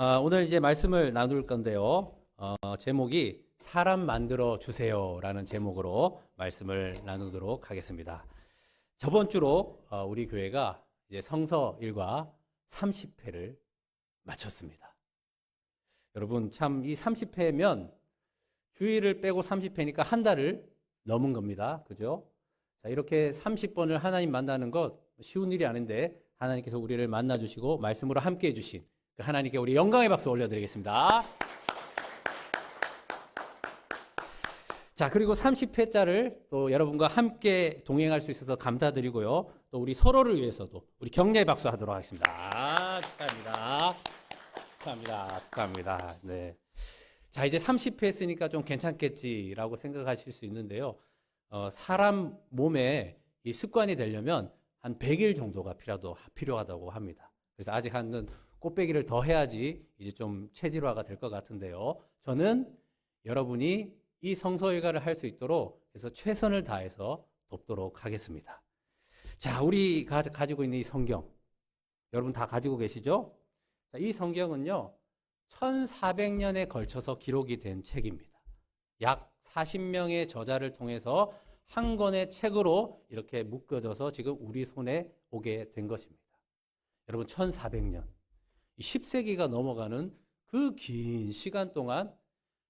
오늘 이제 말씀을 나눌 건데요. 제목이 사람 만들어 주세요라는 제목으로 말씀을 나누도록 하겠습니다. 저번 주로 우리 교회가 이제 성서 일과 30회를 마쳤습니다. 여러분 참 이 30회면 주일을 빼고 30회니까 한 달을 넘은 겁니다. 그죠? 자, 이렇게 30번을 하나님 만나는 것 쉬운 일이 아닌데 하나님께서 우리를 만나 주시고 말씀으로 함께 해 주신 하나님께 우리 영광의 박수 올려드리겠습니다. 자, 그리고 30회짜를 또 여러분과 함께 동행할 수 있어서 감사드리고요. 또 우리 서로를 위해서도 우리 격려의 박수 하도록 하겠습니다. 축하합니다. 축하합니다. 축하합니다. 네. 자, 이제 30회 했으니까 좀 괜찮겠지라고 생각하실 수 있는데요. 사람 몸에 이 습관이 되려면 한 100일 정도가 필요하다고 합니다. 그래서 아직 한 꽃배기를 더 해야지 이제 좀 체질화가 될 것 같은데요. 저는 여러분이 이 성서일가를 할 수 있도록 해서 최선을 다해서 돕도록 하겠습니다. 자, 우리 가지고 있는 이 성경, 여러분 다 가지고 계시죠? 자, 이 성경은요, 1400년에 걸쳐서 기록이 된 책입니다. 약 40명의 저자를 통해서 한 권의 책으로 이렇게 묶어져서 지금 우리 손에 오게 된 것입니다. 여러분 1400년. 10세기가 넘어가는 그 긴 시간 동안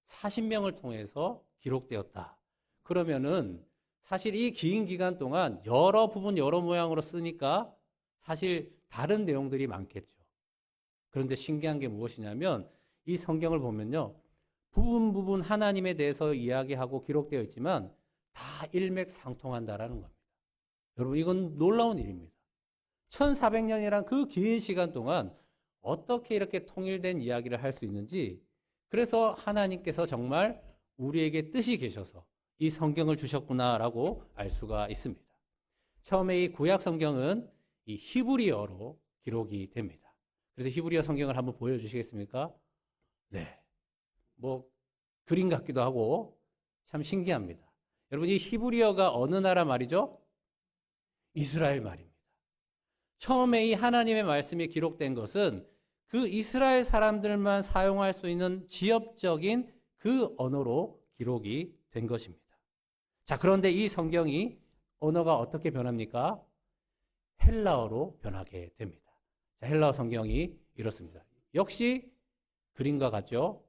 40명을 통해서 기록되었다. 그러면은 사실 이 긴 기간 동안 여러 부분 여러 모양으로 쓰니까 사실 다른 내용들이 많겠죠. 그런데 신기한 게 무엇이냐면 이 성경을 보면요. 부분 하나님에 대해서 이야기하고 기록되어 있지만 다 일맥상통한다라는 겁니다. 여러분 이건 놀라운 일입니다. 1400년이란 그 긴 시간 동안 어떻게 이렇게 통일된 이야기를 할 수 있는지, 그래서 하나님께서 정말 우리에게 뜻이 계셔서 이 성경을 주셨구나라고 알 수가 있습니다. 처음에 이 구약 성경은 이 히브리어로 기록이 됩니다. 그래서 히브리어 성경을 한번 보여주시겠습니까? 네. 뭐 그림 같기도 하고 참 신기합니다. 여러분 이 히브리어가 어느 나라 말이죠? 이스라엘 말입니다. 처음에 이 하나님의 말씀이 기록된 것은 그 이스라엘 사람들만 사용할 수 있는 지역적인 그 언어로 기록이 된 것입니다. 자, 그런데 이 성경이 언어가 어떻게 변합니까? 헬라어로 변하게 됩니다. 자, 헬라어 성경이 이렇습니다. 역시 그림과 같죠?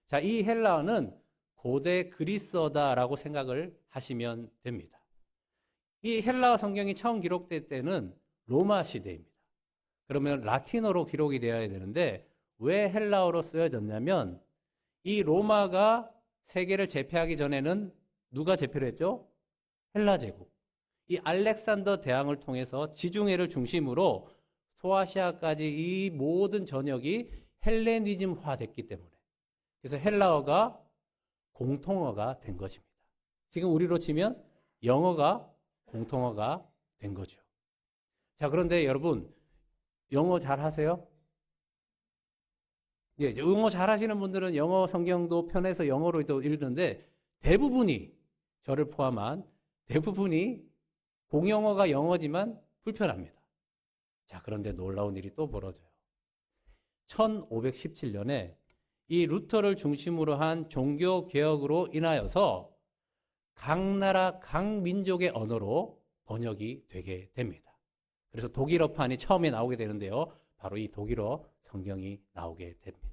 자, 이 헬라어는 고대 그리스어다라고 생각을 하시면 됩니다. 이 헬라어 성경이 처음 기록될 때는 로마 시대입니다. 그러면 라틴어로 기록이 되어야 되는데 왜 헬라어로 쓰여졌냐면 이 로마가 세계를 제패하기 전에는 누가 제패를 했죠? 헬라 제국. 이 알렉산더 대왕을 통해서 지중해를 중심으로 소아시아까지 이 모든 전역이 헬레니즘화 됐기 때문에 그래서 헬라어가 공통어가 된 것입니다. 지금 우리로 치면 영어가 공통어가 된 거죠. 자, 그런데 여러분 영어 잘 하세요? 예, 영어 잘 하시는 분들은 영어 성경도 편해서 영어로 또 읽는데 대부분이 저를 포함한 대부분이 공용어가 영어지만 불편합니다. 자, 그런데 놀라운 일이 또 벌어져요. 1517년에 이 루터를 중심으로 한 종교 개혁으로 인하여서 각 나라 각 민족의 언어로 번역이 되게 됩니다. 그래서 독일어판이 처음에 나오게 되는데요. 바로 이 독일어 성경이 나오게 됩니다.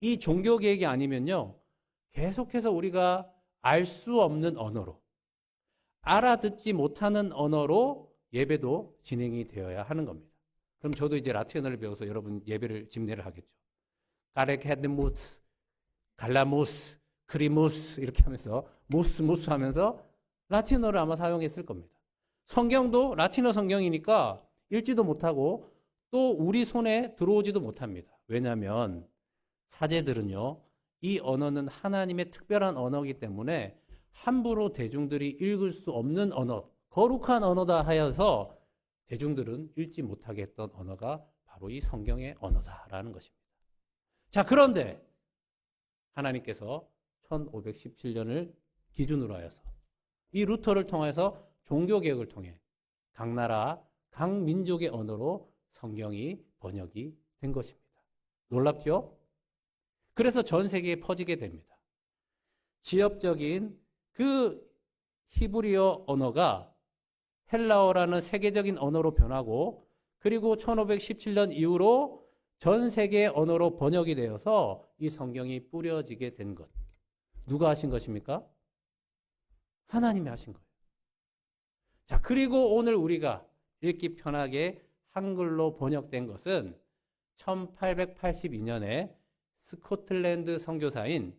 이 종교 개혁이 아니면요. 계속해서 우리가 알 수 없는 언어로, 알아듣지 못하는 언어로 예배도 진행이 되어야 하는 겁니다. 그럼 저도 이제 라틴어를 배워서 여러분 예배를 집례를 하겠죠. 가레케드무스, 갈라무스, 크리무스 이렇게 하면서 무스 하면서 라틴어를 아마 사용했을 겁니다. 성경도 라틴어 성경이니까 읽지도 못하고 또 우리 손에 들어오지도 못합니다. 왜냐하면 사제들은요, 이 언어는 하나님의 특별한 언어이기 때문에 함부로 대중들이 읽을 수 없는 언어, 거룩한 언어다 하여서 대중들은 읽지 못하게 했던 언어가 바로 이 성경의 언어다라는 것입니다. 자, 그런데 하나님께서 1517년을 기준으로 하여서 이 루터를 통해서 종교개혁을 통해 각 나라, 각 민족의 언어로 성경이 번역이 된 것입니다. 놀랍죠? 그래서 전 세계에 퍼지게 됩니다. 지역적인 그 히브리어 언어가 헬라어라는 세계적인 언어로 변하고 그리고 1517년 이후로 전 세계의 언어로 번역이 되어서 이 성경이 뿌려지게 된 것. 누가 하신 것입니까? 하나님이 하신 거예요. 자, 그리고 오늘 우리가 읽기 편하게 한글로 번역된 것은 1882년에 스코틀랜드 선교사인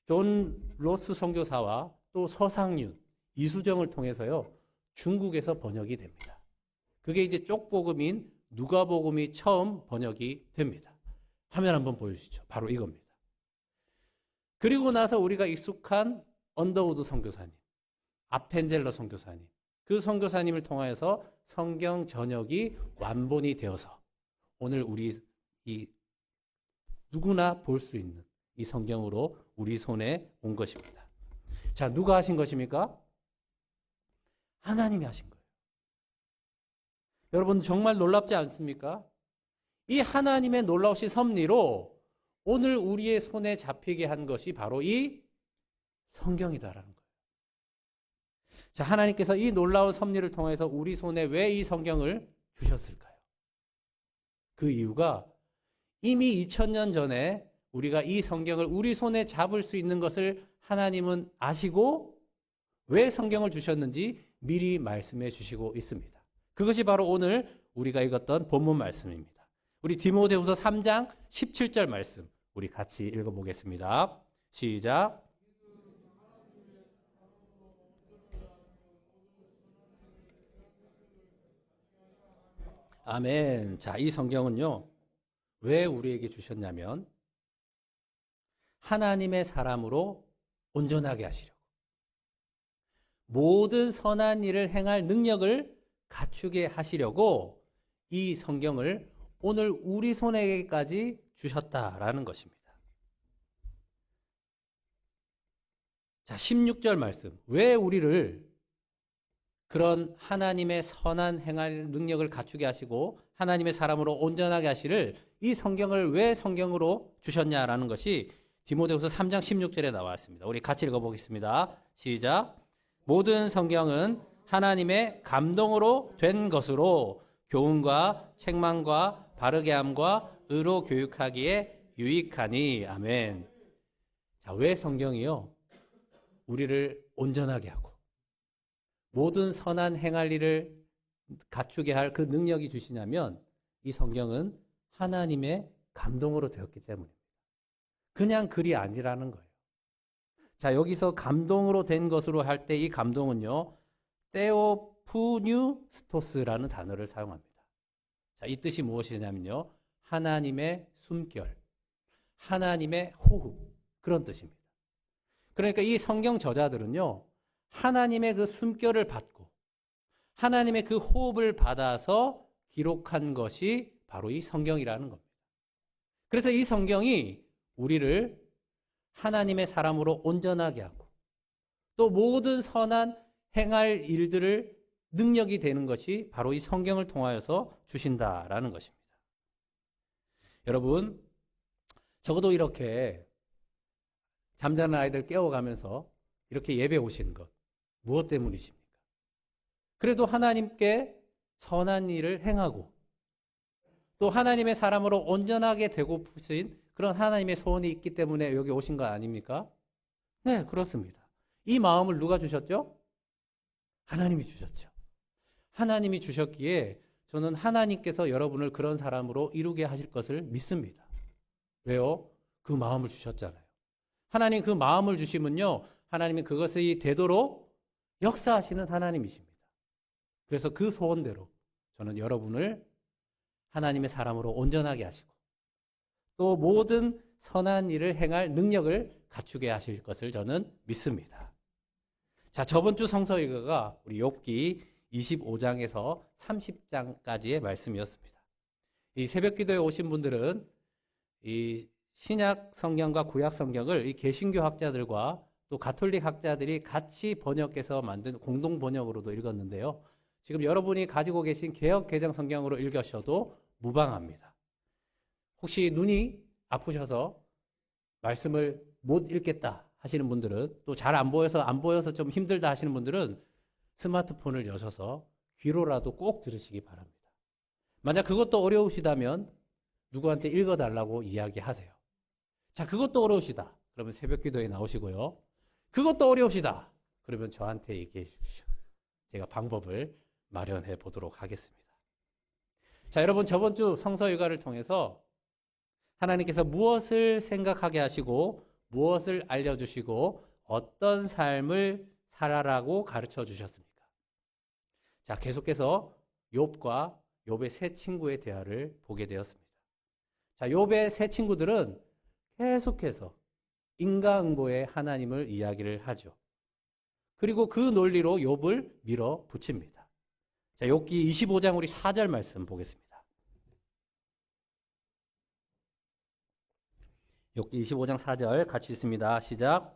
존 로스 선교사와 또 서상윤, 이수정을 통해서요, 중국에서 번역이 됩니다. 그게 이제 쪽복음인 누가복음이 처음 번역이 됩니다. 화면 한번 보여주시죠. 바로 이겁니다. 그리고 나서 우리가 익숙한 언더우드 선교사님, 아펜젤러 선교사님, 그 선교사님을 통하여서 성경 전역이 완본이 되어서 오늘 우리 이 누구나 볼 수 있는 이 성경으로 우리 손에 온 것입니다. 자, 누가 하신 것입니까? 하나님이 하신 거예요. 여러분 정말 놀랍지 않습니까? 이 하나님의 놀라우신 섭리로 오늘 우리의 손에 잡히게 한 것이 바로 이 성경이다라는 거예요. 자, 하나님께서 이 놀라운 섭리를 통해서 우리 손에 왜 이 성경을 주셨을까요? 그 이유가 이미 2000년 전에 우리가 이 성경을 우리 손에 잡을 수 있는 것을 하나님은 아시고 왜 성경을 주셨는지 미리 말씀해 주시고 있습니다. 그것이 바로 오늘 우리가 읽었던 본문 말씀입니다. 우리 디모데후서 3장 17절 말씀 우리 같이 읽어보겠습니다. 시작. 아멘. 자, 이 성경은요, 왜 우리에게 주셨냐면 하나님의 사람으로 온전하게 하시려고, 모든 선한 일을 행할 능력을 갖추게 하시려고 이 성경을 오늘 우리 손에게까지 주셨다라는 것입니다. 자, 16절 말씀. 왜 우리를 그런 하나님의 선한 행할 능력을 갖추게 하시고 하나님의 사람으로 온전하게 하시를 이 성경을 왜 성경으로 주셨냐라는 것이 디모데후서 3장 16절에 나와 있습니다. 우리 같이 읽어보겠습니다. 시작. 모든 성경은 하나님의 감동으로 된 것으로 교훈과 책망과 바르게 함과 의로 교육하기에 유익하니. 아멘. 자, 왜 성경이요? 우리를 온전하게 하고 모든 선한 행할 일을 갖추게 할 그 능력이 주시냐면 이 성경은 하나님의 감동으로 되었기 때문입니다. 그냥 글이 아니라는 거예요. 자, 여기서 감동으로 된 것으로 할 때 이 감동은요, 테오푸뉴스토스라는 단어를 사용합니다. 자, 이 뜻이 무엇이냐면요, 하나님의 숨결, 하나님의 호흡, 그런 뜻입니다. 그러니까 이 성경 저자들은요, 하나님의 그 숨결을 받고 하나님의 그 호흡을 받아서 기록한 것이 바로 이 성경이라는 겁니다. 그래서 이 성경이 우리를 하나님의 사람으로 온전하게 하고 또 모든 선한 행할 일들을 능력이 되는 것이 바로 이 성경을 통하여서 주신다라는 것입니다. 여러분, 적어도 이렇게 잠자는 아이들 깨워가면서 이렇게 예배 오시는 것, 무엇 때문이십니까? 그래도 하나님께 선한 일을 행하고 또 하나님의 사람으로 온전하게 되고프신 그런 하나님의 소원이 있기 때문에 여기 오신 거 아닙니까? 네, 그렇습니다. 이 마음을 누가 주셨죠? 하나님이 주셨죠. 하나님이 주셨기에 저는 하나님께서 여러분을 그런 사람으로 이루게 하실 것을 믿습니다. 왜요? 그 마음을 주셨잖아요. 하나님 그 마음을 주시면요, 하나님이 그것이 되도록 역사하시는 하나님이십니다. 그래서 그 소원대로 저는 여러분을 하나님의 사람으로 온전하게 하시고 또 모든 선한 일을 행할 능력을 갖추게 하실 것을 저는 믿습니다. 자, 저번 주 성서 읽어가 우리 욥기 25장에서 30장까지의 말씀이었습니다. 이 새벽 기도에 오신 분들은 이 신약 성경과 구약 성경을 이 개신교 학자들과 또 가톨릭 학자들이 같이 번역해서 만든 공동 번역으로도 읽었는데요. 지금 여러분이 가지고 계신 개역 개정 성경으로 읽으셔도 무방합니다. 혹시 눈이 아프셔서 말씀을 못 읽겠다 하시는 분들은, 또 잘 안 보여서 좀 힘들다 하시는 분들은 스마트폰을 여셔서 귀로라도 꼭 들으시기 바랍니다. 만약 그것도 어려우시다면 누구한테 읽어달라고 이야기하세요. 자, 그것도 어려우시다. 그러면 새벽 기도에 나오시고요. 그것도 어려우시다. 그러면 저한테 얘기해 주십시오. 제가 방법을 마련해 보도록 하겠습니다. 자, 여러분, 저번 주 성서일과를 통해서 하나님께서 무엇을 생각하게 하시고 무엇을 알려주시고 어떤 삶을 살아라고 가르쳐 주셨습니까? 자, 계속해서 욥과 욥의 세 친구의 대화를 보게 되었습니다. 자, 욥의 세 친구들은 계속해서 인과응보의 하나님을 이야기를 하죠. 그리고 그 논리로 욥을 밀어붙입니다. 자, 욥기 25장 우리 4절 말씀 보겠습니다. 욥기 25장 4절 같이 읽습니다. 시작.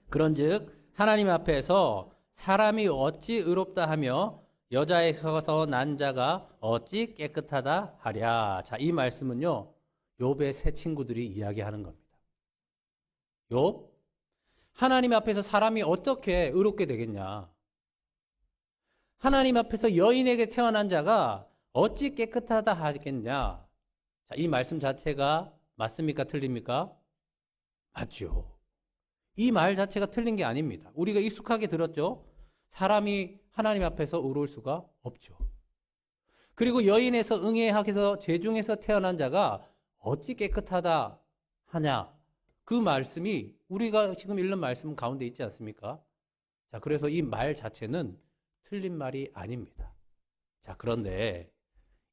그런즉 하나님 앞에서 사람이 어찌 의롭다 하며 여자에서 난 자가 어찌 깨끗하다 하랴. 자, 이 말씀은요, 욥의 세 친구들이 이야기하는 겁니다. 욥, 하나님 앞에서 사람이 어떻게 의롭게 되겠냐? 하나님 앞에서 여인에게 태어난 자가 어찌 깨끗하다 하겠냐? 자, 이 말씀 자체가 맞습니까? 틀립니까? 맞죠. 이 말 자체가 틀린 게 아닙니다. 우리가 익숙하게 들었죠? 사람이 하나님 앞에서 의로울 수가 없죠. 그리고 여인에서 응애하게서 제중에서 태어난 자가 어찌 깨끗하다 하냐? 그 말씀이 우리가 지금 읽는 말씀 가운데 있지 않습니까? 자, 그래서 이 말 자체는 틀린 말이 아닙니다. 자, 그런데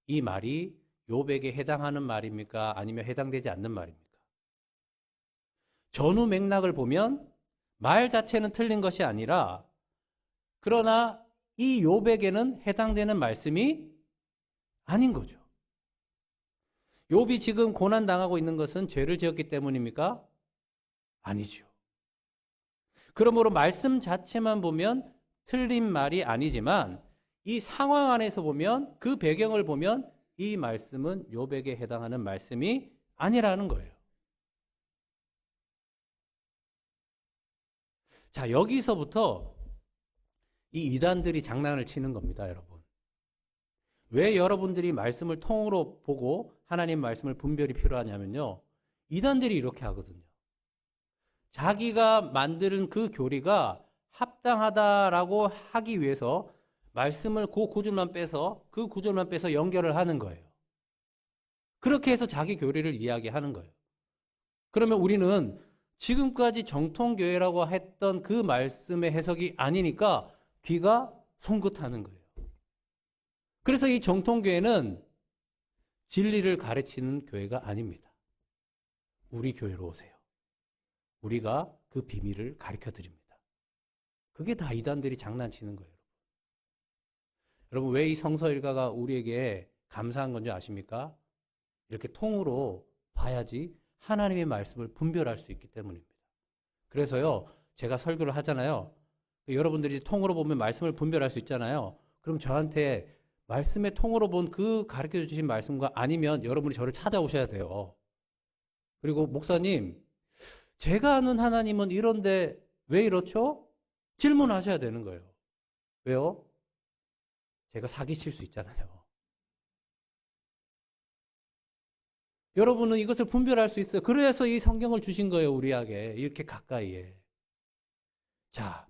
이 말이 욥에게 해당하는 말입니까? 아니면 해당되지 않는 말입니까? 전후 맥락을 보면 말 자체는 틀린 것이 아니라, 그러나 이 욥에게는 해당되는 말씀이 아닌 거죠. 욥이 지금 고난당하고 있는 것은 죄를 지었기 때문입니까? 아니죠. 그러므로 말씀 자체만 보면 틀린 말이 아니지만 이 상황 안에서 보면, 그 배경을 보면 이 말씀은 욥에게 해당하는 말씀이 아니라는 거예요. 자, 여기서부터 이 이단들이 장난을 치는 겁니다, 여러분. 왜 여러분들이 말씀을 통으로 보고 하나님 말씀을 분별이 필요하냐면요, 이단들이 이렇게 하거든요. 자기가 만드는 그 교리가 합당하다라고 하기 위해서 말씀을 그 구절만 빼서 연결을 하는 거예요. 그렇게 해서 자기 교리를 이야기하는 거예요. 그러면 우리는 지금까지 정통교회라고 했던 그 말씀의 해석이 아니니까 귀가 송긋하는 거예요. 그래서 이 정통교회는 진리를 가르치는 교회가 아닙니다. 우리 교회로 오세요. 우리가 그 비밀을 가르쳐 드립니다. 그게 다 이단들이 장난치는 거예요. 여러분, 왜 이 성서일가가 우리에게 감사한 건지 아십니까? 이렇게 통으로 봐야지 하나님의 말씀을 분별할 수 있기 때문입니다. 그래서요, 제가 설교를 하잖아요. 여러분들이 통으로 보면 말씀을 분별할 수 있잖아요. 그럼 저한테 말씀의 통으로 본 그 가르쳐 주신 말씀과 아니면 여러분이 저를 찾아오셔야 돼요. 그리고 목사님, 제가 아는 하나님은 이런데 왜 이렇죠? 질문하셔야 되는 거예요. 왜요? 제가 사기칠 수 있잖아요. 여러분은 이것을 분별할 수 있어요. 그래서 이 성경을 주신 거예요, 우리에게. 이렇게 가까이에. 자,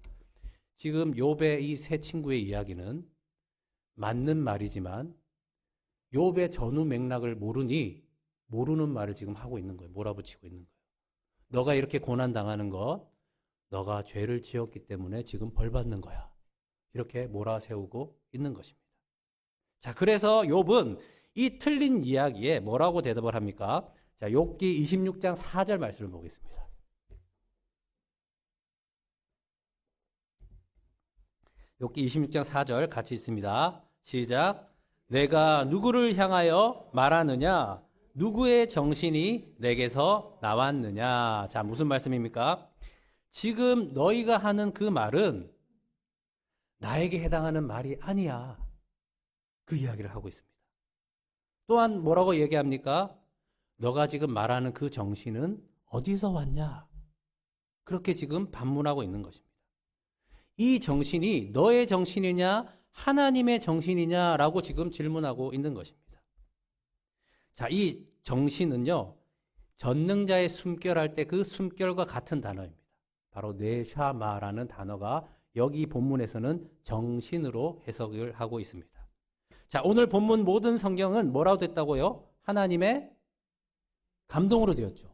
지금 욥의 이 세 친구의 이야기는 맞는 말이지만 욥의 전후 맥락을 모르니 모르는 말을 지금 하고 있는 거예요. 몰아붙이고 있는 거예요. 너가 이렇게 고난당하는 것, 너가 죄를 지었기 때문에 지금 벌 받는 거야. 이렇게 몰아세우고 있는 것입니다. 자, 그래서 욥은 이 틀린 이야기에 뭐라고 대답을 합니까? 자, 욥기 26장 4절 말씀을 보겠습니다. 욥기 26장 4절 같이 있습니다. 시작. 내가 누구를 향하여 말하느냐? 누구의 정신이 내게서 나왔느냐? 자, 무슨 말씀입니까? 지금 너희가 하는 그 말은 나에게 해당하는 말이 아니야. 그 이야기를 하고 있습니다. 또한 뭐라고 얘기합니까? 너가 지금 말하는 그 정신은 어디서 왔냐? 그렇게 지금 반문하고 있는 것입니다. 이 정신이 너의 정신이냐 하나님의 정신이냐라고 지금 질문하고 있는 것입니다. 자, 이 정신은요, 전능자의 숨결할 때 그 숨결과 같은 단어입니다. 바로 네샤마라는 단어가 여기 본문에서는 정신으로 해석을 하고 있습니다. 자, 오늘 본문 모든 성경은 뭐라고 됐다고요? 하나님의 감동으로 되었죠.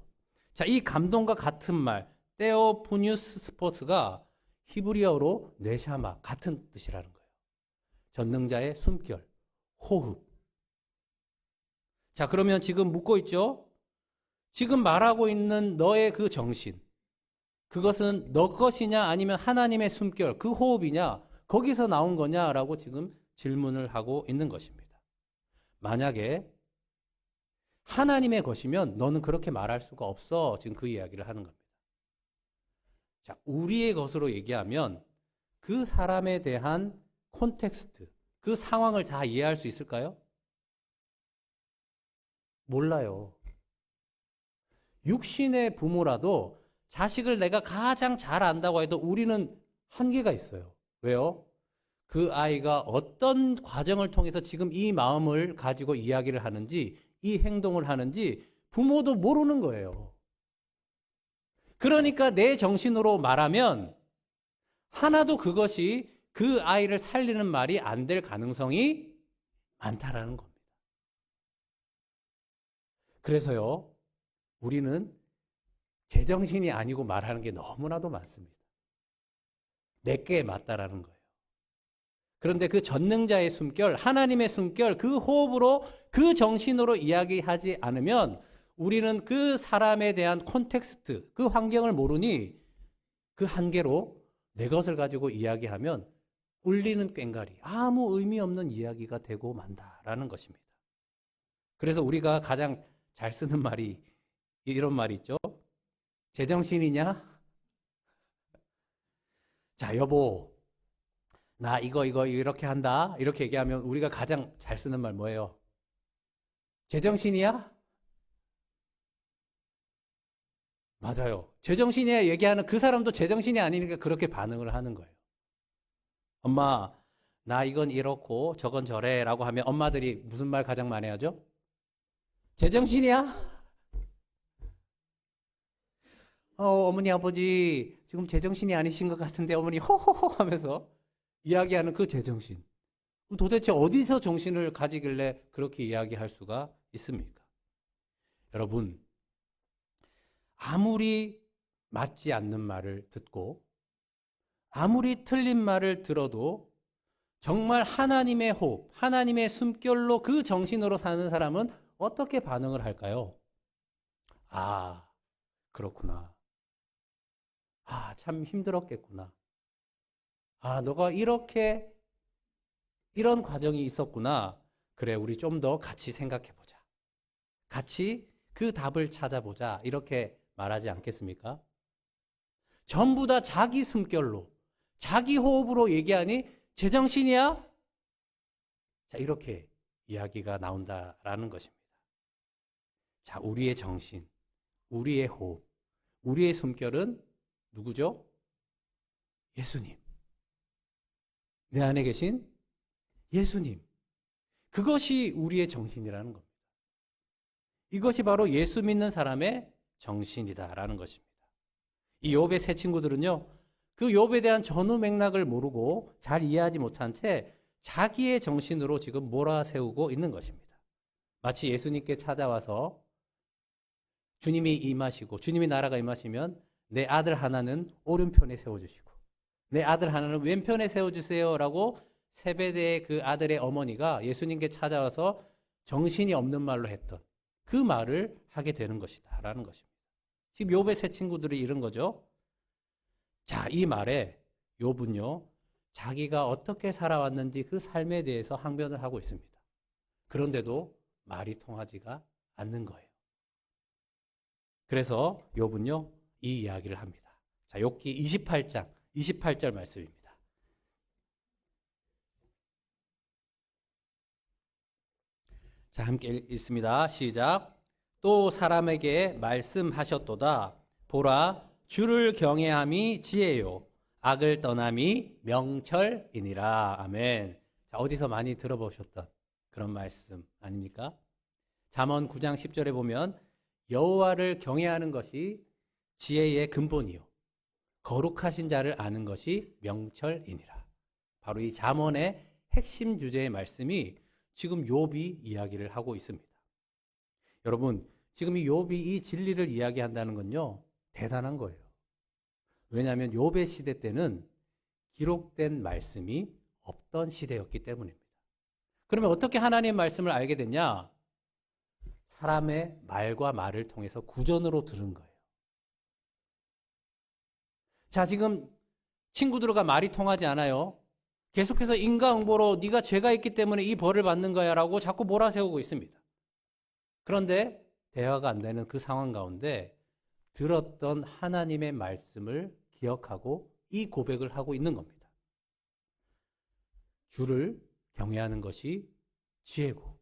자, 이 감동과 같은 말, 테오푸뉴스 스포츠가 히브리어로 네샤마, 같은 뜻이라는 거예요. 전능자의 숨결, 호흡. 자, 그러면 지금 묻고 있죠? 지금 말하고 있는 너의 그 정신, 그것은 너 것이냐 아니면 하나님의 숨결, 그 호흡이냐, 거기서 나온 거냐라고 지금 질문을 하고 있는 것입니다. 만약에 하나님의 것이면 너는 그렇게 말할 수가 없어. 지금 그 이야기를 하는 겁니다. 자, 우리의 것으로 얘기하면 그 사람에 대한 콘텍스트, 그 상황을 다 이해할 수 있을까요? 몰라요. 육신의 부모라도 자식을 내가 가장 잘 안다고 해도 우리는 한계가 있어요. 왜요? 그 아이가 어떤 과정을 통해서 지금 이 마음을 가지고 이야기를 하는지, 이 행동을 하는지 부모도 모르는 거예요. 그러니까 내 정신으로 말하면 하나도 그것이 그 아이를 살리는 말이 안 될 가능성이 많다라는 겁니다. 그래서요, 우리는 제정신이 아니고 말하는 게 너무나도 많습니다. 내게 맞다라는 거예요. 그런데 그 전능자의 숨결, 하나님의 숨결, 그 호흡으로, 그 정신으로 이야기하지 않으면 우리는 그 사람에 대한 콘텍스트, 그 환경을 모르니 그 한계로 내 것을 가지고 이야기하면 울리는 꽹과리, 아무 의미 없는 이야기가 되고 만다라는 것입니다. 그래서 우리가 가장 잘 쓰는 말이 이런 말이 있죠. 제정신이냐? 자, 여보, 나 이거 이렇게 한다. 이렇게 얘기하면 우리가 가장 잘 쓰는 말 뭐예요? 제정신이야? 맞아요. 제정신이야 얘기하는 그 사람도 제정신이 아니니까 그렇게 반응을 하는 거예요. 엄마, 나 이건 이렇고 저건 저래 라고 하면 엄마들이 무슨 말 가장 많이 하죠? 제정신이야? 어머니 아버지 지금 제정신이 아니신 것 같은데 어머니 호호호 하면서 이야기하는 그 제정신. 도대체 어디서 정신을 가지길래 그렇게 이야기할 수가 있습니까? 여러분, 아무리 맞지 않는 말을 듣고 아무리 틀린 말을 들어도 정말 하나님의 호흡, 하나님의 숨결로 그 정신으로 사는 사람은 어떻게 반응을 할까요? 아, 그렇구나. 아, 참 힘들었겠구나. 아, 너가 이런 과정이 있었구나. 그래, 우리 좀 더 같이 생각해보자. 같이 그 답을 찾아보자. 이렇게 말하지 않겠습니까? 전부 다 자기 숨결로, 자기 호흡으로 얘기하니 제정신이야? 자, 이렇게 이야기가 나온다라는 것입니다. 자, 우리의 정신, 우리의 호흡, 우리의 숨결은 누구죠? 예수님. 내 안에 계신 예수님. 그것이 우리의 정신이라는 겁니다. 이것이 바로 예수 믿는 사람의 정신이다라는 것입니다. 이 욥의 세 친구들은요, 그 욥에 대한 전후 맥락을 모르고 잘 이해하지 못한 채 자기의 정신으로 지금 몰아세우고 있는 것입니다. 마치 예수님께 찾아와서 주님이 임하시고 주님이 나라가 임하시면 내 아들 하나는 오른편에 세워주시고 내 아들 하나는 왼편에 세워주세요라고 세베대의 그 아들의 어머니가 예수님께 찾아와서 정신이 없는 말로 했던 그 말을 하게 되는 것이다 라는 것입니다. 지금 욥의 세 친구들이 이런 거죠. 자, 이 말에 욥은요, 자기가 어떻게 살아왔는지 그 삶에 대해서 항변을 하고 있습니다. 그런데도 말이 통하지가 않는 거예요. 그래서 욥은요, 이 이야기를 합니다. 자, 욥기 28장 28절 말씀입니다. 자, 함께 읽습니다. 시작. 또 사람에게 말씀하셨도다. 보라, 주를 경외함이 지혜요, 악을 떠남이 명철이니라. 아멘. 자, 어디서 많이 들어보셨던 그런 말씀 아닙니까? 잠언 9장 10절에 보면 여호와를 경외하는 것이 지혜의 근본이요, 거룩하신 자를 아는 것이 명철이니라. 바로 이 잠언의 핵심 주제의 말씀이 지금 욥이 이야기를 하고 있습니다. 여러분, 지금 이 욥이 이 진리를 이야기한다는 건요, 대단한 거예요. 왜냐하면 욥의 시대 때는 기록된 말씀이 없던 시대였기 때문입니다. 그러면 어떻게 하나님의 말씀을 알게 됐냐? 사람의 말과 말을 통해서 구전으로 들은 거예요. 자, 지금 친구들과 말이 통하지 않아요. 계속해서 인과응보로 네가 죄가 있기 때문에 이 벌을 받는 거야 라고 자꾸 몰아세우고 있습니다. 그런데 대화가 안 되는 그 상황 가운데 들었던 하나님의 말씀을 기억하고 이 고백을 하고 있는 겁니다. 주를 경외하는 것이 지혜고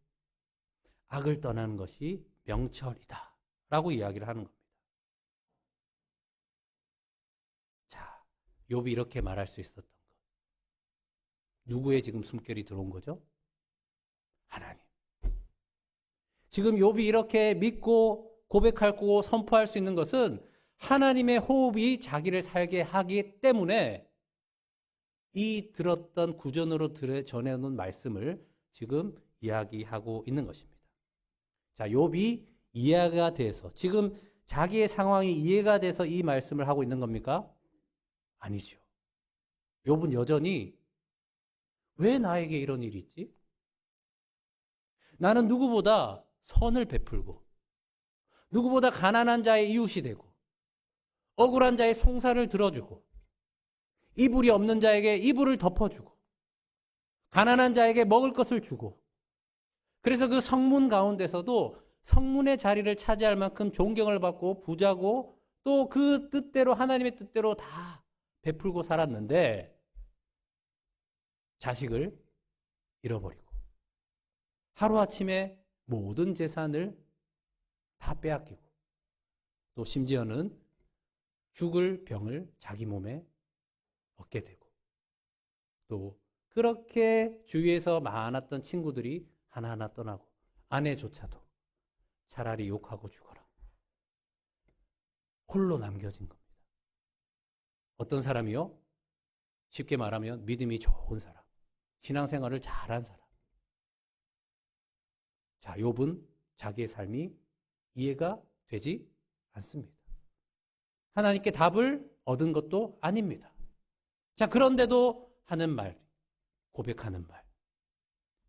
악을 떠나는 것이 명철이다 라고 이야기를 하는 겁니다. 자, 욥이 이렇게 말할 수 있었던 것, 누구의 지금 숨결이 들어온 거죠? 하나님. 지금 욥이 이렇게 믿고 고백하고 선포할 수 있는 것은 하나님의 호흡이 자기를 살게 하기 때문에 이 들었던 구전으로 전해놓은 말씀을 지금 이야기하고 있는 것입니다. 자, 욥이 이해가 돼서 지금 자기의 상황이 이해가 돼서 이 말씀을 하고 있는 겁니까? 아니죠. 욥은 여전히 왜 나에게 이런 일이 있지? 나는 누구보다 선을 베풀고 누구보다 가난한 자의 이웃이 되고 억울한 자의 송사를 들어주고 이불이 없는 자에게 이불을 덮어주고 가난한 자에게 먹을 것을 주고, 그래서 그 성문 가운데서도 성문의 자리를 차지할 만큼 존경을 받고 부자고 또 그 뜻대로 하나님의 뜻대로 다 베풀고 살았는데 자식을 잃어버리고 하루아침에 모든 재산을 다 빼앗기고 또 심지어는 죽을 병을 자기 몸에 얻게 되고 또 그렇게 주위에서 많았던 친구들이 하나하나 떠나고 아내조차도 차라리 욕하고 죽어라, 홀로 남겨진 겁니다. 어떤 사람이요? 쉽게 말하면 믿음이 좋은 사람, 신앙생활을 잘한 사람. 자, 욥은 자기의 삶이 이해가 되지 않습니다. 하나님께 답을 얻은 것도 아닙니다. 자, 그런데도 하는 말, 고백하는 말,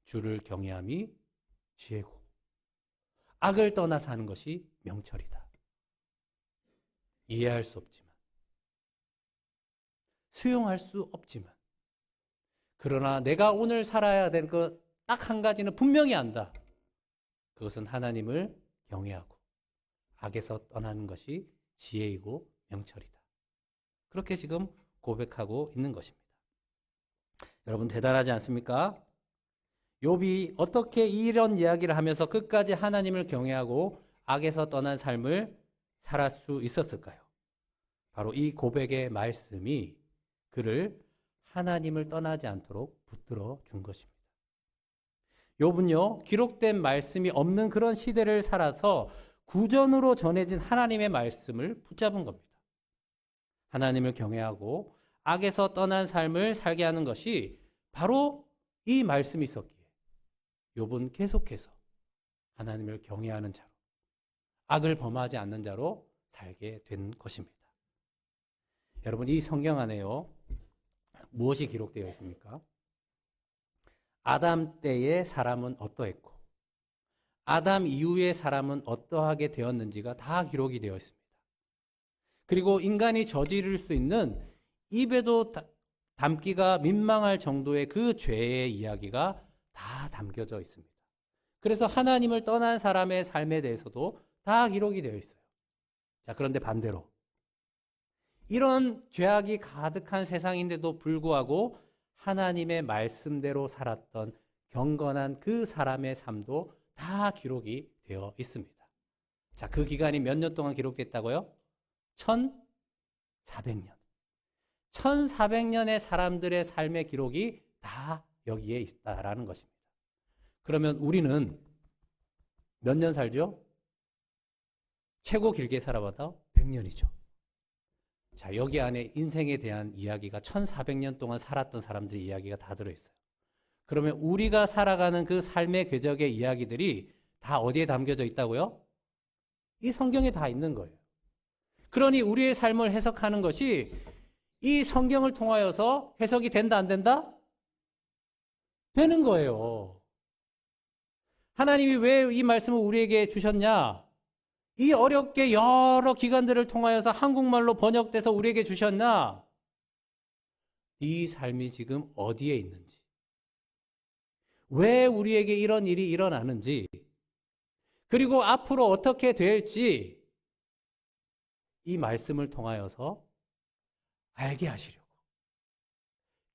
주를 경외함이 지혜고 악을 떠나 사는 것이 명철이다. 이해할 수 없지만, 수용할 수 없지만, 그러나 내가 오늘 살아야 될 것 딱 한 가지는 분명히 안다. 그것은 하나님을 경외하고 악에서 떠나는 것이 지혜이고 명철이다. 그렇게 지금 고백하고 있는 것입니다. 여러분, 대단하지 않습니까? 욥이 어떻게 이런 이야기를 하면서 끝까지 하나님을 경외하고 악에서 떠난 삶을 살 수 있었을까요? 바로 이 고백의 말씀이 그를 하나님을 떠나지 않도록 붙들어 준 것입니다. 욥은요, 기록된 말씀이 없는 그런 시대를 살아서 구전으로 전해진 하나님의 말씀을 붙잡은 겁니다. 하나님을 경외하고 악에서 떠난 삶을 살게 하는 것이 바로 이 말씀이 있었기에 욥은 계속해서 하나님을 경외하는 자로, 악을 범하지 않는 자로 살게 된 것입니다. 여러분, 이 성경 안에요, 무엇이 기록되어 있습니까? 아담 때의 사람은 어떠했고 아담 이후의 사람은 어떠하게 되었는지가 다 기록이 되어 있습니다. 그리고 인간이 저지를 수 있는 입에도 담기가 민망할 정도의 그 죄의 이야기가 다 담겨져 있습니다. 그래서 하나님을 떠난 사람의 삶에 대해서도 다 기록이 되어 있어요. 자, 그런데 반대로 이런 죄악이 가득한 세상인데도 불구하고 하나님의 말씀대로 살았던 경건한 그 사람의 삶도 다 기록이 되어 있습니다. 자, 그 기간이 몇 년 동안 기록됐다고요? 1400년. 1400년의 사람들의 삶의 기록이 다 여기에 있다라는 것입니다. 그러면 우리는 몇 년 살죠? 최고 길게 살아봐도 100년이죠. 자, 여기 안에 인생에 대한 이야기가 1400년 동안 살았던 사람들의 이야기가 다 들어있어요. 그러면 우리가 살아가는 그 삶의 궤적의 이야기들이 다 어디에 담겨져 있다고요? 이 성경에 다 있는 거예요. 그러니 우리의 삶을 해석하는 것이 이 성경을 통하여서 해석이 된다, 안 된다? 되는 거예요. 하나님이 왜 이 말씀을 우리에게 주셨냐? 이 어렵게 여러 기관들을 통하여서 한국말로 번역돼서 우리에게 주셨나? 이 삶이 지금 어디에 있는지, 왜 우리에게 이런 일이 일어나는지, 그리고 앞으로 어떻게 될지 이 말씀을 통하여서 알게 하시려고,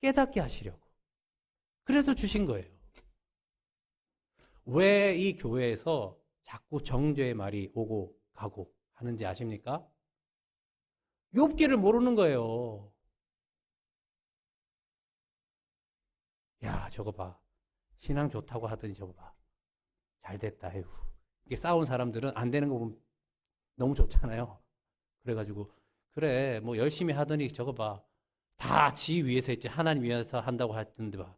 깨닫게 하시려고 그래서 주신 거예요. 왜 이 교회에서 자꾸 정죄의 말이 오고 가고 하는지 아십니까? 욥기를 모르는 거예요. 야, 저거 봐. 신앙 좋다고 하더니 저거 봐. 잘 됐다. 에휴. 이게 싸운 사람들은 안 되는 거 보면 너무 좋잖아요. 그래가지고 그래 뭐 열심히 하더니 저거 봐. 다 지 위해서 했지. 하나님 위해서 한다고 했던데 봐.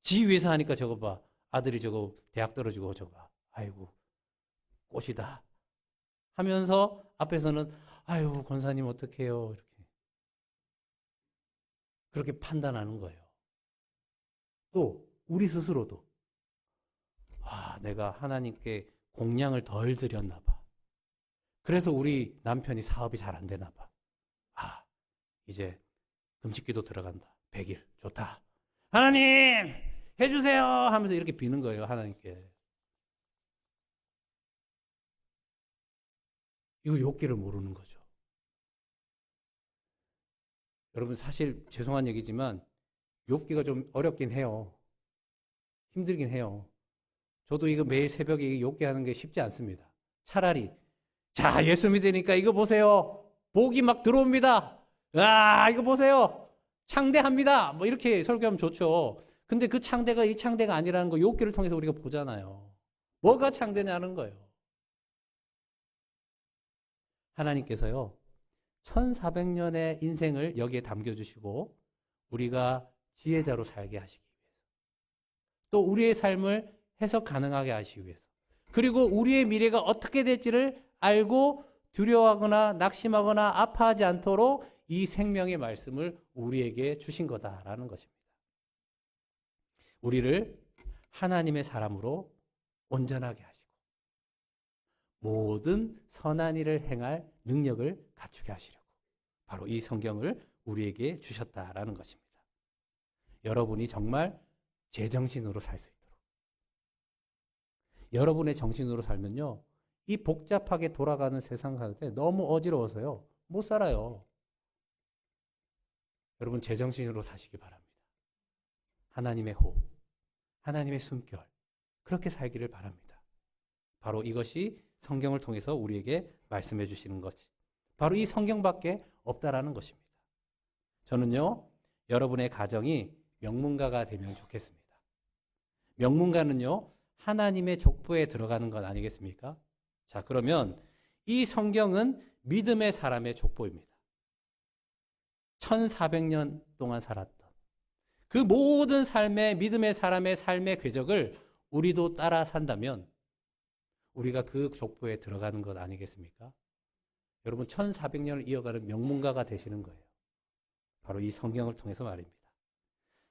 지 위해서 하니까 저거 봐. 아들이 저거 대학 떨어지고 저거 봐. 아이고 꽃이다 하면서 앞에서는 아유 권사님 어떡해요 이렇게 그렇게 판단하는 거예요. 또 우리 스스로도 내가 하나님께 공양을 덜 드렸나 봐. 그래서 우리 남편이 사업이 잘 안 되나 봐. 이제 금식기도 들어간다. 100일 좋다. 하나님 해주세요 하면서 이렇게 비는 거예요. 하나님께. 이거 욥기를 모르는 거죠. 여러분 사실 죄송한 얘기지만 욥기가 좀 어렵긴 해요. 힘들긴 해요. 저도 이거 매일 새벽에 욥기 하는 게 쉽지 않습니다. 차라리 자 예수 믿으니까 이거 보세요. 복이 막 들어옵니다. 이거 보세요. 창대합니다. 뭐 이렇게 설교하면 좋죠. 근데 그 창대가 이 창대가 아니라는 거 욥기를 통해서 우리가 보잖아요. 뭐가 창대냐는 거예요. 하나님께서요 1400년의 인생을 여기에 담겨주시고 우리가 지혜자로 살게 하시기 위해서, 또 우리의 삶을 해석 가능하게 하시기 위해서, 그리고 우리의 미래가 어떻게 될지를 알고 두려워하거나 낙심하거나 아파하지 않도록 이 생명의 말씀을 우리에게 주신 거다라는 것입니다. 우리를 하나님의 사람으로 온전하게 하시고 모든 선한 일을 행할 능력을 갖추게 하시려고 바로 이 성경을 우리에게 주셨다라는 것입니다. 여러분이 정말 제정신으로 살 수 있도록, 여러분의 정신으로 살면요 이 복잡하게 돌아가는 세상 살 때 너무 어지러워서요 못 살아요. 여러분 제정신으로 사시기 바랍니다. 하나님의 호흡, 하나님의 숨결, 그렇게 살기를 바랍니다. 바로 이것이 성경을 통해서 우리에게 말씀해 주시는 것이 바로 이 성경밖에 없다라는 것입니다. 저는요 여러분의 가정이 명문가가 되면 좋겠습니다. 명문가는요 하나님의 족보에 들어가는 것 아니겠습니까? 자, 그러면 이 성경은 믿음의 사람의 족보입니다. 1400년 동안 살았던 그 모든 삶의 믿음의 사람의 삶의 궤적을 우리도 따라 산다면 우리가 그 족보에 들어가는 것 아니겠습니까? 여러분 1400년을 이어가는 명문가가 되시는 거예요. 바로 이 성경을 통해서 말입니다.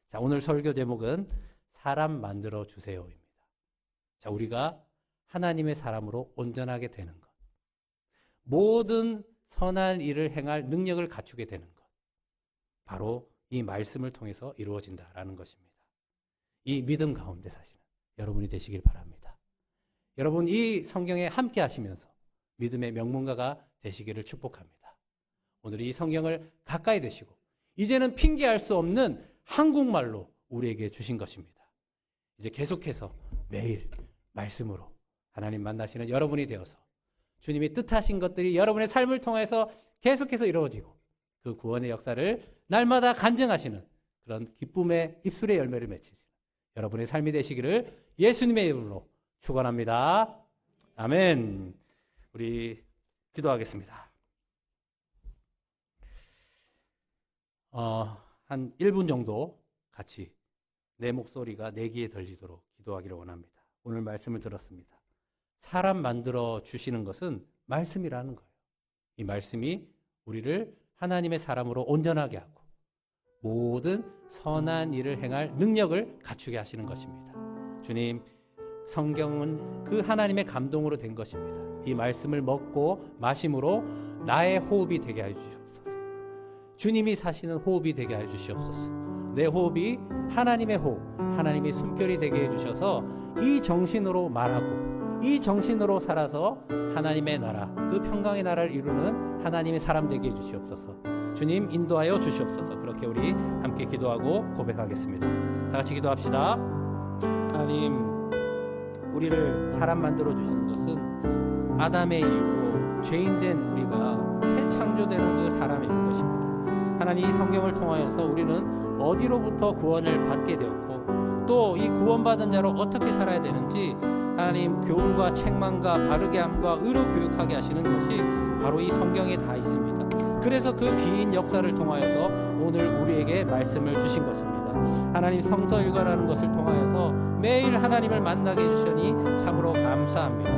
자, 오늘 설교 제목은 사람 만들어 주세요입니다. 자, 우리가 하나님의 사람으로 온전하게 되는 것, 모든 선한 일을 행할 능력을 갖추게 되는 것, 바로 이 말씀을 통해서 이루어진다라는 것입니다. 이 믿음 가운데 사시는 여러분이 되시길 바랍니다. 여러분 이 성경에 함께 하시면서 믿음의 명문가가 되시기를 축복합니다. 오늘 이 성경을 가까이 드시고 이제는 핑계할 수 없는 한국말로 우리에게 주신 것입니다. 이제 계속해서 매일 말씀으로 하나님 만나시는 여러분이 되어서 주님이 뜻하신 것들이 여러분의 삶을 통해서 계속해서 이루어지고 그 구원의 역사를 날마다 간증하시는 그런 기쁨의 입술의 열매를 맺히시는 여러분의 삶이 되시기를 예수님의 이름으로 축원합니다. 아멘. 우리 기도하겠습니다. 한 1분 정도 같이 내 목소리가 내 귀에 들리도록 기도하기를 원합니다. 오늘 말씀을 들었습니다. 사람 만들어 주시는 것은 말씀이라는 거예요. 이 말씀이 우리를 하나님의 사람으로 온전하게 하고 모든 선한 일을 행할 능력을 갖추게 하시는 것입니다. 주님, 성경은 그 하나님의 감동으로 된 것입니다. 이 말씀을 먹고 마심으로 나의 호흡이 되게 해 주시옵소서. 주님이 사시는 호흡이 되게 해 주시옵소서. 내 호흡이 하나님의 호흡, 하나님의 숨결이 되게 해 주셔서 이 정신으로 말하고 이 정신으로 살아서 하나님의 나라, 그 평강의 나라를 이루는 하나님의 사람 되게 해 주시옵소서. 주님 인도하여 주시옵소서. 그렇게 우리 함께 기도하고 고백하겠습니다. 다 같이 기도합시다. 하나님, 우리를 사람 만들어 주시는 것은 아담의 이후로 죄인된 우리가 새 창조되는 그 사람인 것입니다. 하나님, 이 성경을 통하여서 우리는 어디로부터 구원을 받게 되었고 또 이 구원받은 자로 어떻게 살아야 되는지 하나님 교훈과 책망과 바르게 함과 의로 교육하게 하시는 것이 바로 이 성경에 다 있습니다. 그래서 그 긴 역사를 통하여서 오늘 우리에게 말씀을 주신 것입니다. 하나님, 성서 일과라는 것을 통하여서 매일 하나님을 만나게 해주시니 참으로 감사합니다.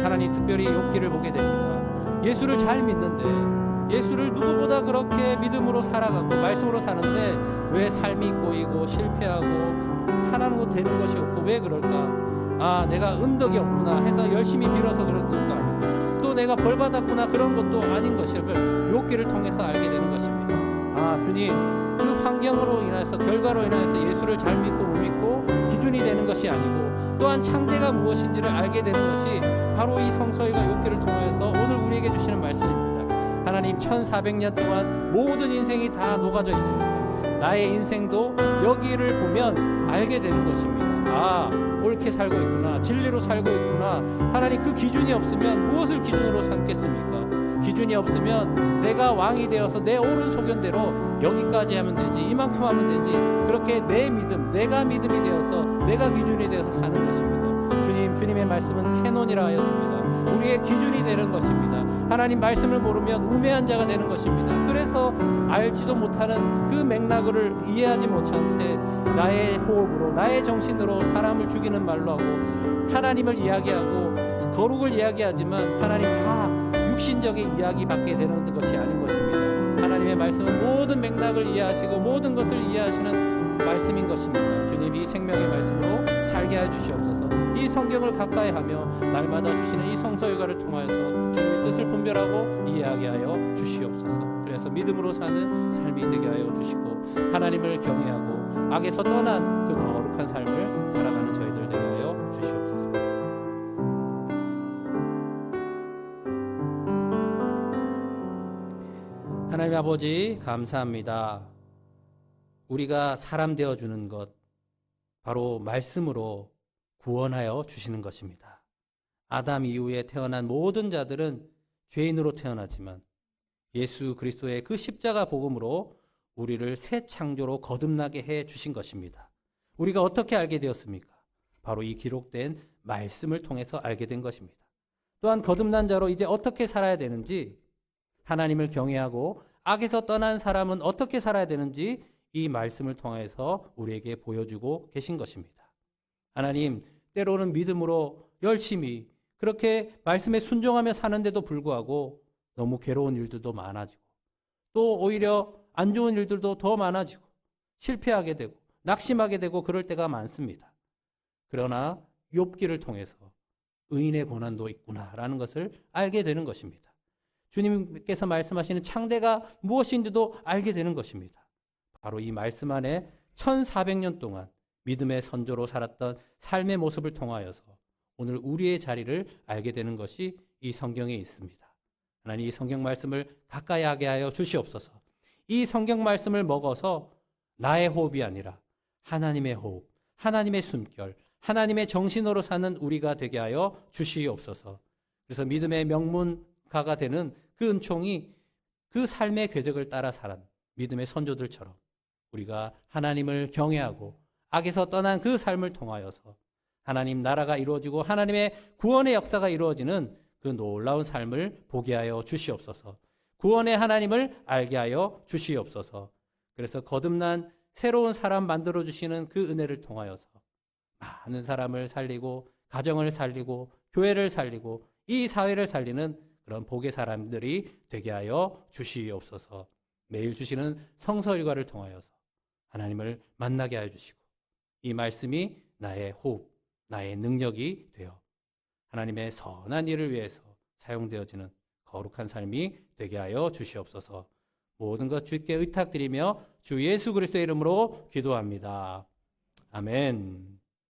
하나님, 특별히 욥기를 보게 됩니다. 예수를 잘 믿는데 예수를 누구보다 그렇게 믿음으로 살아가고 말씀으로 사는데 왜 삶이 꼬이고 실패하고 하나는 되는 것이 없고 왜 그럴까? 내가 은덕이 없구나 해서 열심히 빌어서 그런 것도 아니고 또 내가 벌 받았구나 그런 것도 아닌 것을 욥기를 통해서 알게 되는 것입니다. 주님, 그 환경으로 인해서 결과로 인해서 예수를 잘 믿고 못 믿고 기준이 되는 것이 아니고 또한 창대가 무엇인지를 알게 되는 것이 바로 이 성서의가 욥기를 통해서 오늘 우리에게 주시는 말씀입니다. 하나님, 1400년 동안 모든 인생이 다 녹아져 있습니다. 나의 인생도 여기를 보면 알게 되는 것입니다. 옳게 살고 있구나, 진리로 살고 있구나. 하나님, 그 기준이 없으면 무엇을 기준으로 삼겠습니까? 기준이 없으면 내가 왕이 되어서 내 옳은 소견대로 여기까지 하면 되지, 이만큼 하면 되지, 그렇게 내 믿음, 내가 믿음이 되어서 내가 기준이 되어서 사는 것입니다. 주님, 주님의 말씀은 캐논이라 하였습니다. 우리의 기준이 되는 것입니다. 하나님, 말씀을 모르면 우매한 자가 되는 것입니다. 그래서 알지도 못하는 그 맥락을 이해하지 못한 채 나의 호흡으로, 나의 정신으로 사람을 죽이는 말로 하고 하나님을 이야기하고 거룩을 이야기하지만 하나님 다 육신적인 이야기밖에 되는 것이 아닌 것입니다. 하나님의 말씀은 모든 맥락을 이해하시고 모든 것을 이해하시는 말씀인 것입니다. 주님, 이 생명의 말씀으로 살게 해주시옵소서. 이 성경을 가까이 하며 날마다 주시는 이 성서일과를 통하여서 주님의 뜻을 분별하고 이해하게 하여 주시옵소서. 그래서 믿음으로 사는 삶이 되게 하여 주시고 하나님을 경외하고 악에서 떠난 그 거룩한 삶을 살아가는 저희들 되게 하여 주시옵소서. 하나님 아버지, 감사합니다. 우리가 사람 되어주는 것, 바로 말씀으로 구원하여 주시는 것입니다. 아담 이후에 태어난 모든 자들은 죄인으로 태어나지만 예수 그리스도의 그 십자가 복음으로 우리를 새 창조로 거듭나게 해 주신 것입니다. 우리가 어떻게 알게 되었습니까? 바로 이 기록된 말씀을 통해서 알게 된 것입니다. 또한 거듭난 자로 이제 어떻게 살아야 되는지, 하나님을 경외하고 악에서 떠난 사람은 어떻게 살아야 되는지 이 말씀을 통해서 우리에게 보여주고 계신 것입니다. 하나님, 때로는 믿음으로 열심히 그렇게 말씀에 순종하며 사는데도 불구하고 너무 괴로운 일들도 많아지고 또 오히려 안 좋은 일들도 더 많아지고 실패하게 되고 낙심하게 되고 그럴 때가 많습니다. 그러나 욥기를 통해서 의인의 고난도 있구나라는 것을 알게 되는 것입니다. 주님께서 말씀하시는 창대가 무엇인지도 알게 되는 것입니다. 바로 이 말씀 안에 1400년 동안 믿음의 선조로 살았던 삶의 모습을 통하여서 오늘 우리의 자리를 알게 되는 것이 이 성경에 있습니다. 하나님, 이 성경 말씀을 가까이 하게 하여 주시옵소서. 이 성경 말씀을 먹어서 나의 호흡이 아니라 하나님의 호흡, 하나님의 숨결, 하나님의 정신으로 사는 우리가 되게 하여 주시옵소서. 그래서 믿음의 명문가가 되는 그 은총이 그 삶의 궤적을 따라 살은 믿음의 선조들처럼 우리가 하나님을 경외하고 악에서 떠난 그 삶을 통하여서 하나님 나라가 이루어지고 하나님의 구원의 역사가 이루어지는 그 놀라운 삶을 보게 하여 주시옵소서. 구원의 하나님을 알게 하여 주시옵소서. 그래서 거듭난 새로운 사람 만들어 주시는 그 은혜를 통하여서 많은 사람을 살리고 가정을 살리고 교회를 살리고 이 사회를 살리는 그런 복의 사람들이 되게 하여 주시옵소서. 매일 주시는 성서 일과를 통하여서 하나님을 만나게 하여 주시고 이 말씀이 나의 호흡, 나의 능력이 되어 하나님의 선한 일을 위해서 사용되어지는 거룩한 삶이 되게 하여 주시옵소서. 모든 것 주께 의탁드리며 주 예수 그리스도의 이름으로 기도합니다. 아멘.